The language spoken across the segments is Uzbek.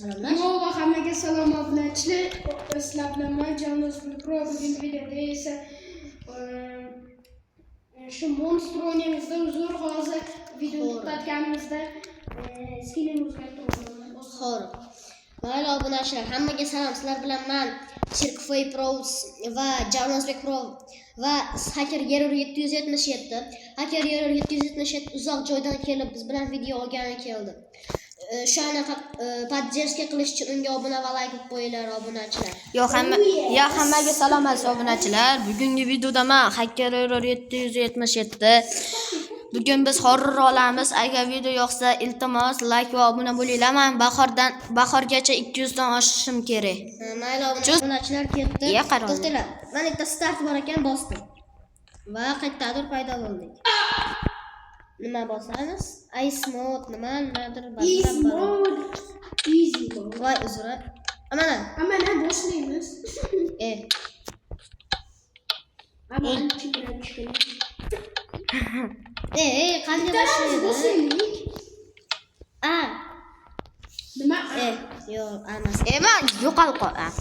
Salomlar. Merhaba, hammaga salom obunachilar. Sizlar bilan men Janos Pro. Bugungi videoda esa shu monster o'yinimizda uzr hozir video to'xtatganimizda skinini o'zgartirib Xo'p. Mayli obunachilar, hammaga salom. Sizlar bilan men Chirkfoy Pro va Janosbek Pro va Hacker Error 777. Hacker Error 777 uzoq joydan kelib biz bilan video olgani keldi. Shu anaqa podдержка qilish uchun unga obuna va like qo'yinglar obunachilar. Hammaga salom obunachilar. Bugungi videoda men Hacker Error 777. Bugun biz horror olamiz. Agar video yoqsa iltimos like va obuna bo'linglar. Men bahorgacha 200 dan oshishim kerak. Mayli obunachilar ketdi. To'xtanglar. Mana bitta start bor ekan, bosdim. Va qayerdadir paydo bo'ldik. Nima bosamiz? Ice mode nimadir Easy mode. Voy uzra. Mana boshlaymiz. Qanday boshlaymiz? Nima? Yo'q, emas. Men yo'qolib qoldim.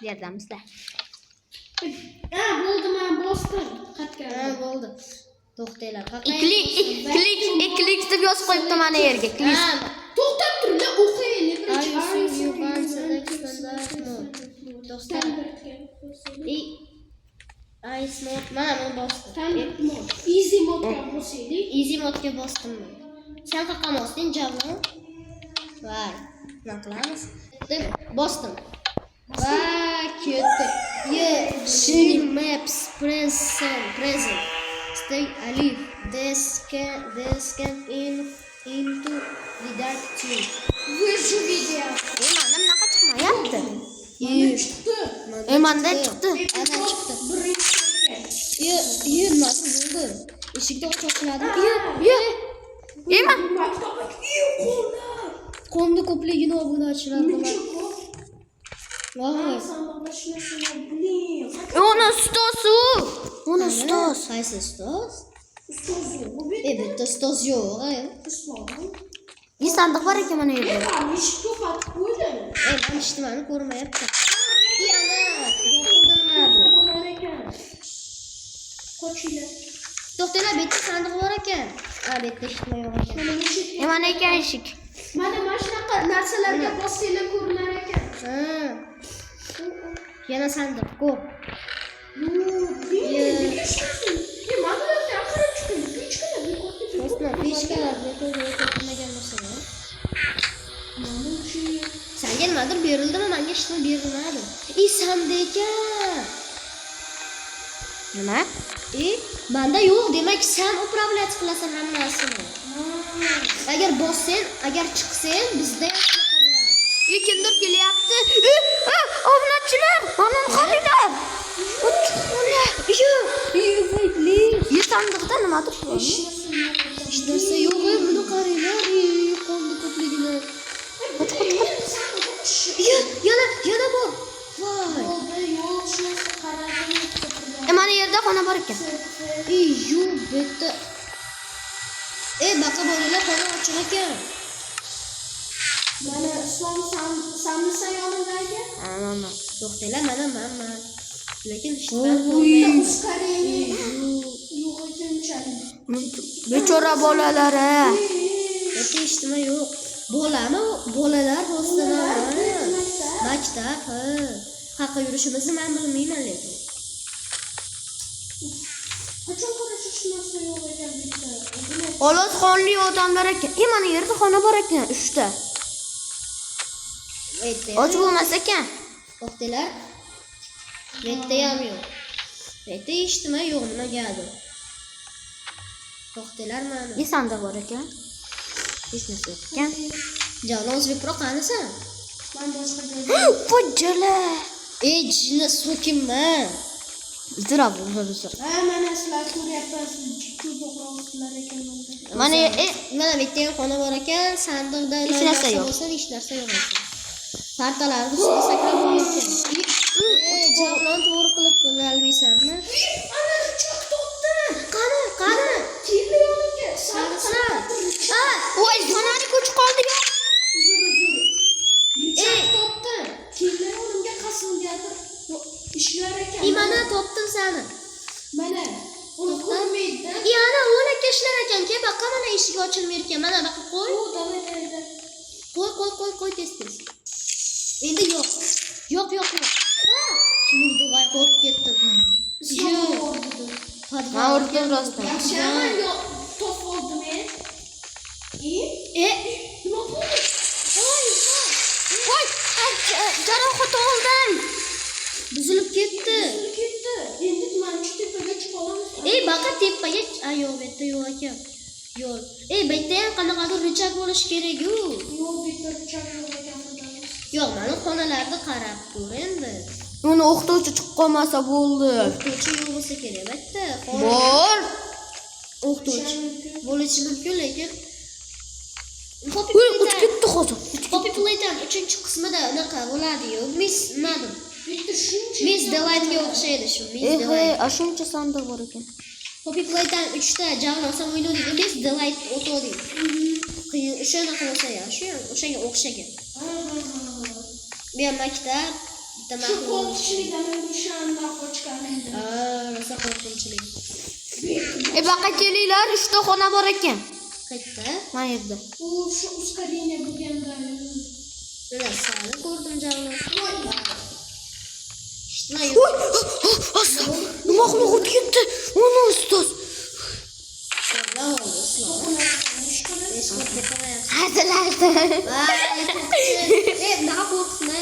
Bu yerdamizlar. Bo'ldi, men bosdim. Xatga. Bo'ldi. To'xtanglar. Klik deb yozib qo'yibdi mana yerga. To'xtab turinglar, o'qiylik. Ice mode. Mana men bosdim. Easy modga bosaylik. Easy modga bosdim men. Sen qaqamasding, javon. Voy, nima qilamiz? Bosdim. Va ketdi. Shining maps present. Stay alive. Descend into the dark tube. Выжи video. Mana bunaqa chiqmayapti. Chiqdi. Manda chiqdi. Ana chiqdi. Birinchi. Nimasi bo'ldi? Eshikni ochiladi. Qo'mni ko'pligini obunachilar bilan. Voy. Uni stosu. Qaysi stos? Ustoz yo'q. Bitta stos yo'q. Sandiq bor ekan mana yerda. Eshikni qatib qo'ydim. Men eshitmani ko'rmayapti. Ana, yo'qoldi nima? Bor ekan. Qochinglar. To'xtanglar, bitta sandiq bor ekan. Bitta eshitma yo'q ekan. Mana ekan eshik. Mana shunaqa narsalarga bossanglar ko'rinar ekan. Yana sandiq ko'p. Senga nimadir berildimi? Menga hech nima berilmadi. Sanda ekan. Nima? Menda yo'q, demak sen upravlять qilasan hammasini. Agar bossang, agar chiqsang, bizda ham shunaqa bo'ladi. Kimdir kelyapti. Obunachilar, mana qaranglar. Sandiqda nimadir bor? Hech narsa yo'q, buni qaranglar. Qo'mni ko'pligini. Yana bor. Voy. Yo'q, shunisi qarang. Mana yerda xona bor ekan. Yo'q, bitta. Baqa bolalar xona ochiq ekan. Mana Islom samisa yonidagi. Mana. To'xtanglar, mana. Lekin hech Bechora bolalari. nima yo'q. Bolalar hostinalari. Maktab, Haqqa yurishimizni men bilmayman lekin. Qachon qarashish narsa yo'q ekan bitta. Xolos qonli odamlar ekan. Mana yerda xona bor ekan 3 ta. Och bo'lmas ekan. To'xtanglar. Bitta ham yo'q. Bitta eshitma yo'q, nimagadir. To'xtanglar mana. Sandiq bor ekan. Hech narsa yo'q ekan. Janosbek Pro qanisan? Men boshqa joyda. Pojjala. Jini so'kinman. Zira bo'lsa. Mana sizlar ko'ryapsiz, ko'p o'qrovchilar ekan bunda. Mana bitta ham xona bor ekan, sandiqda hech narsa yo'q. Hech narsa yo'q ekan. Partalar ustiga sakrab qo'yibdi. Javlon to'g'ri qilib qilolmaysanmi? Ana cho'k topdi. Qani? Keldi yonimga. Sandiqlar. Voy, xonani ko'chib qoldi. seni. Mana uni ko'rmaydi. Yana o'lakka ishlar ekan. Ke baqa mana eshik ochilmay ekan. Mana baqa qo'y. U davayda. Qo'y tez. Endi yo'q. Yo'q. Ha! Kim urdi voy qo'rqib ketdim. Yo'q. Men urdim rostdan. Yaxshiman yo'q. Top oldim men. Nima bo'ldi? Voy, jarohat oldim. Buzilib ketdi. Endi mana shu tepaga chiqa olamiz. Baqa tepaga. Yo'q, bu yerda yo'q ekan. Yo'q. Bu yerda ham qanaqadir richak bo'lish kerak-ku. Yo'q, bitta richak yo'q ekan. Yo'q, mana xonalarni qarab ko'r endi. Uni o'qituvchi chiqib qolmasa bo'ldi. O'qituvchi yo'q bo'lsa kerak, albatta. Bor. O'qituvchi bo'lishi mumkin, lekin Voy, o'tib ketdi hozir. Poppy Playtime 3-qismida unaqa bo'ladi-yu. Miss nima? Bitta shuncha. Miss Delightga o'xshaydi shu. Miss Delight. Shuncha sandiq bor ekan. Poppy Playtime 3 ta javnosan o'ynadik. Miss Delight o'tdik. Qiyin o'shanaqa bo'lsa ya, o'shanga o'xshagan. Bu ham maktab, bitta Shu qo'rqinchlikdan o'shanda qochganimda. Rosa qo'rqinchlik. Baqa kelinglar, 3 ta xona bor ekan. Qayerda? Mana yerda. U shu uskarina bo'lganda. Mana sani ko'rdim javnon. Ishtimay Voy! Nima qilib o'tib ketdi? Uni ustoz. Naqa qo'rqma.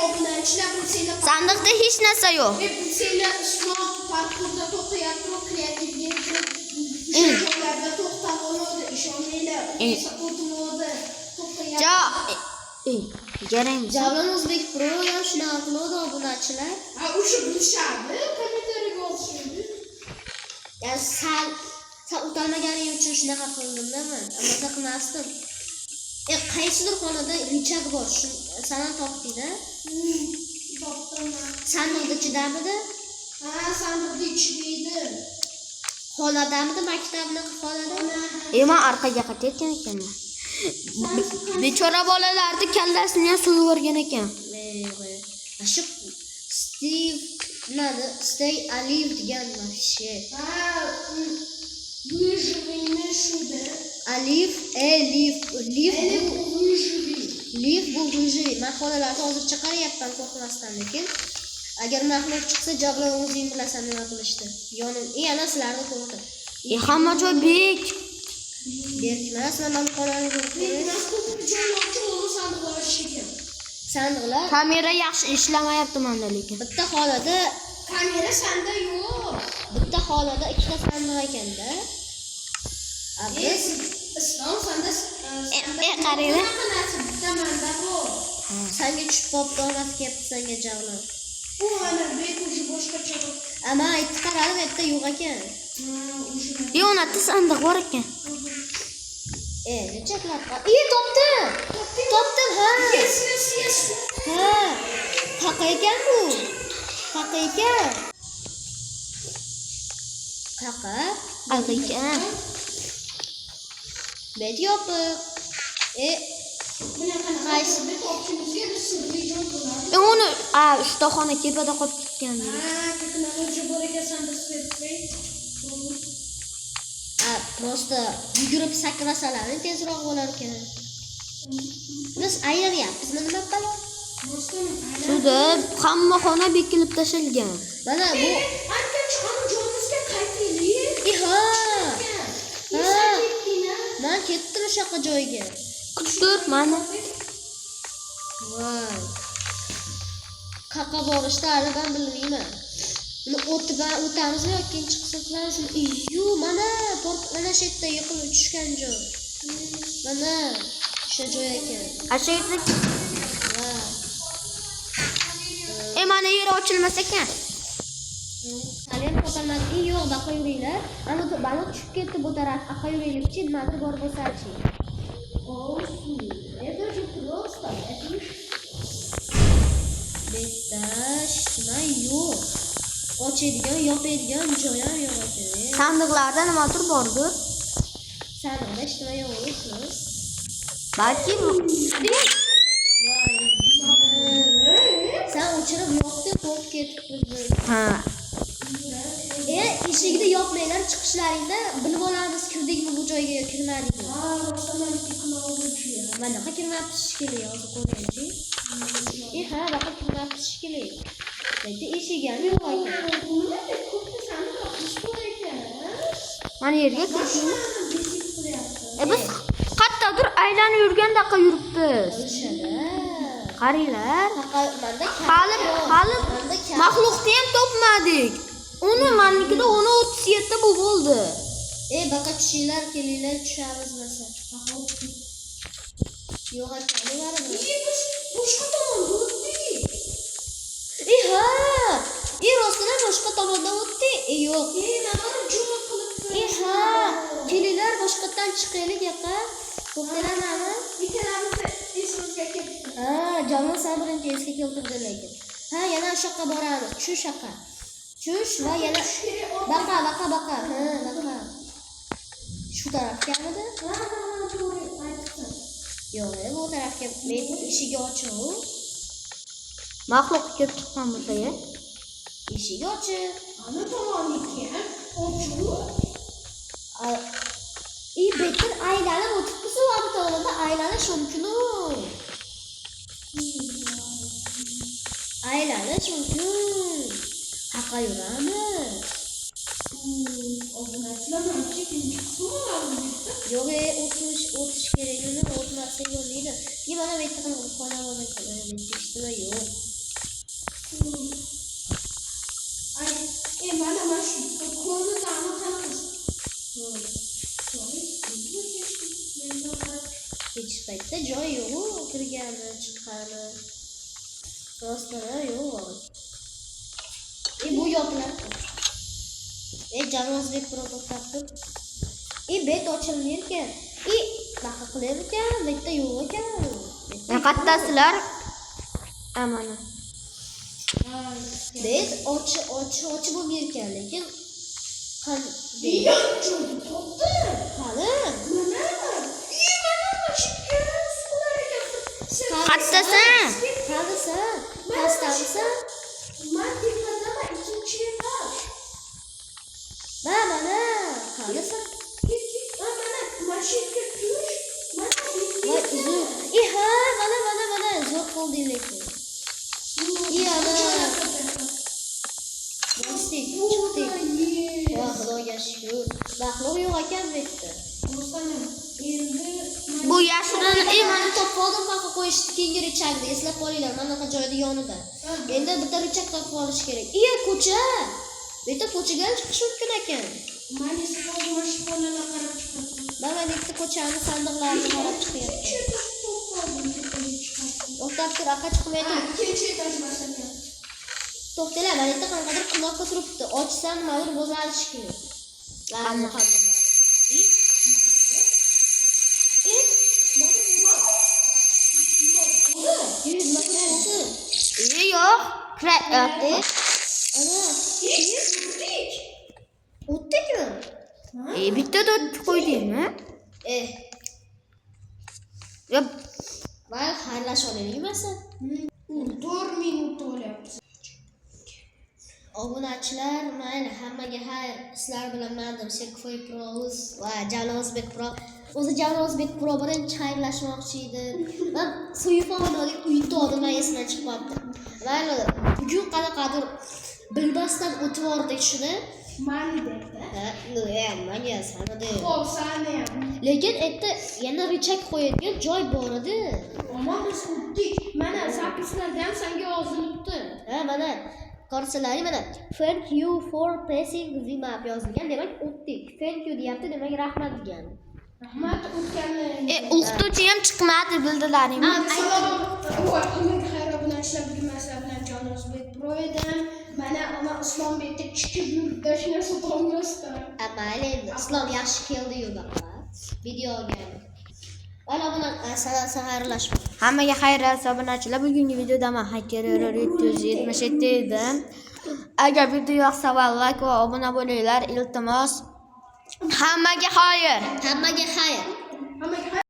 Obunachilar seni Sandiqda hech narsa yo'q. seni sinov parkurda to'xtayapti, kreativlikda joylarda to'xtab oladi, ishonmanglar. Sapotimodi to'xtayapti. Jarang. Javlon O'zbek Pro ham shunaqa qiladi obunachilar. O'sha bilishadi, kommentariyaga yozishadi. Yani sal o'talmaganing uchun shunaqa qildimda men. Ammo qilmasdim. Qaysidir xonada richak bor. Sana topding-da? Topdim. Sandiqda ichidamidi? Sandiqda ichida edi. Xonadamidi, maktabni xonada? Men orqaga qaytayotgan ekanman. Bechora bolalarni kallasini ham so'yib yuborgan ekan. Shu Steve nada? Stay alive degan вообще. Выживение shuda. Alive, live bu выживи. Men xonalarni hozircha qarayapman qo'rqmasdan, lekin agar mahmud chiqsa, javlon o'zing bilasan nima qilishdi. Yonim, ana sizlarni ko'rdim. Hamma joy bek. Berkmas, men xonani ko'rdim. Sandiqlar. Kamera yaxshi ishlamayapti menda lekin. Bitta xonada Kamera senda yo'q. bitta xonada ikkita sandiq ekanda. Biz Islom senda qaranglar. bitta menda bor. senga tushib qolibdi, omat kelibdi senga javlon. Bu mana bek o'zi boshqacha. Ama aytib qaradim, yerda yo'q ekan. Yo'natda sandiq bor ekan. Richaklar. Topdim. Topdim, ha. Yes. Ha. Qaqa ekan bu. Qaqa ekan. Qaqa. Ekan. Bet yopiq. Bunaqa Qaysi? qaysi topchimizga bir sirli joy bo'ladi. Uni 3 ta xona tepada qolib ketgan. Texnologiya bor ekan senda sirli. Просто yugurib sakrasalar tezroq bo'lar ekan. Biz aylanayapmizmi nima qilamiz? Shuda hamma xona bekilib tashalgan. Mana bu Ancha joyimizga qaytaylik. ha. Ha. Men ketdim o'sha joyga. Kutur mana. Voy. Qaqa borishda hali men bilmayman. Buni o'tamizmi yoki ikkinchi qismlar shuni mana mana shu yerda yiqilib tushgan joy. Mana o'sha joy ekan. Shu yerda Ha. mana yer ochilmas ekan. Hali ham topolmadik. Yo'q, baqa yuringlar. Mana baliq tushib ketdi bu taraf. Aqa yuraylikchi, nimadir bor bo'lsa-chi. Это же просто. Bitta shima yo'q. Ochadigan, yopadigan joy ham yo'q ekan. Sandiqlarda nimadir bordir. Sandiqda shima yo'q ekan. Balki bu. Sen o'chirib yo'q deb qo'rqib ketibmiz. Ha. eshigini yopmanglar, chiqishlaringda bilib olamiz kirdikmi bu joyga kirmadikmi. Ha, rostamaniki qilmoqchi. Mana kirmabdi shekilli, hozir ko'raychi. Ha, baqa kirmabdi shekilli. Endi eshigini yo'q ekan. Nima deb ko'pda sani yoqish bor ekan? Mana yerga kirishmi? Bezib qilyapti. Biz qayerdadir aylanib yurgandaqa yuribmiz. O'shada. Qaranglar. Manda Hali maxluqni ham topmadik. Uni mennikida 10:37 bu bo'ldi. baqa tushinglar, kelinglar, tushamiz masa. Yo'q ekan, baribir. Biz boshqa tomonga o'tdik. Ha! Rostdan boshqa tomondan o'tdi. Yo'q. Nima juma qilibdi? Ha! Kelinglar, boshqatdan chiqaylik yaqa. To'xtalamami? Ikkalamiz esimizga keldi. Ha, Jamol sabrincha esga keltirdi lekin. Ha, yana o'sha yoqqa boramiz. Shu yoqqa. Tush va yana baqa. Ha, baqa. Shu tarafgamidi? Ha, to'g'ri aytibsan. Yo'q, bu tarafga men eshigi ochiq. Maxluq kelib chiqqan bo'lsa-ya. Eshigi ochiq. Ana tomonniki ham ochiq. Bekir aylanib o'tibmiz, va bu tomonda aylanish mumkin. Aylanish mumkin. Haqqa yuramiz. Obunachilar manimcha ikkinchi qismi bo'ladi. Yo'q, o'tish kerak uni, o'tmasa bo'lmaydi. Mana bu yerda ham xona bor ekan, mana bu yerda yo'q. Mana shu qo'lni ta'ma qilamiz. Hech paytda joy yo'q, kirgani, chiqqani. Rostdan yo'q. Bu yoqlarda. Jamozbek Pro to'xtatdi. Bet ochildi ekan. Baqa qilar ekan, betda yo'q ekan. Qayerdasizlar? Mana. Bet ochi bo'lmay ekan, lekin qanday? Topdi. Qani? Qayerdasan? Qanisan? Pastamisan? Men tepadama ikkinchi etaj. Mana, qanisan? Mana mashinka tush. Voy, uzun. Mana, zo'r bo'ldi lekin. Chiqdik. Voy, xudoga shukr. Maxluq yo'q ekan bu yerda. Bu yashirin Mana topib oldim, qaqa qo'yishdi kengir ichagida. Eslab qolinglar, mana bunaqa joyda yonida. Endi bitta richak topib olish kerak. Ko'cha. Bu yerda ko'chaga chiqish mumkin ekan. Men esa hozir mashinalarga qarab chiqaman. Mana bitta ko'chani sandiqlarini qarab chiqyapti. To'xtab tur, aqa chiqmaydi. Ikkinchi etaj masalan. To'xtanglar, mana yerda qanaqadir quloqqa turibdi. Ochsam ma'lum bo'zalish kerak. Qanday yo'q. Kirayapti. O'tdikmi? Bitta dod qo'ydingmi? Yo'q. Voy, xayrlasha olaylikmasa. 4 minut o'lyapti. Obunachilar, mayli, hammaga xayr. Sizlar bilan men Serkfoy Prouz va Jamozbek Pro. O'zi Jamozbek Pro birinchi xayrlashmoqchi edi. Men Suyfonodagi uyda men esimdan chiqmabdi. Mayli, bugun qanaqadir bilmasdan o'tib yordik shuni. Mani dedi. Manga sanadi. Qo'lsani. Lekin endi yana richak qo'yadigan joy bor edi. Ammo biz o'tdik. Mana zapislarda ham senga yozilibdi. Mana ko'rsalaring mana. Thank you for passing the map yozilgan. Demak, o'tdik. Thank you deyapti, demak rahmat degan. Rahmat o'tganlar. O'qituvchi ham chiqmadi, bildilaringmi? Assalomu alaykum. Xayr-obunachilar, bugun men bilan Jamozbek Pro edim. Mana ana Islombekda chiqib yuribdi, hech narsa topmasdan. Mayli, Islom yaxshi keldi-yu baqa. Videoga. Mana buni xayrlashmoq. Hammaga xayr obunachilar. Bugungi videoda men Hacker Error 777 edim. Agar video yoqsa, like va obuna bo'linglar, iltimos. Hammaga xayr. Hammaga xayr. Hammaga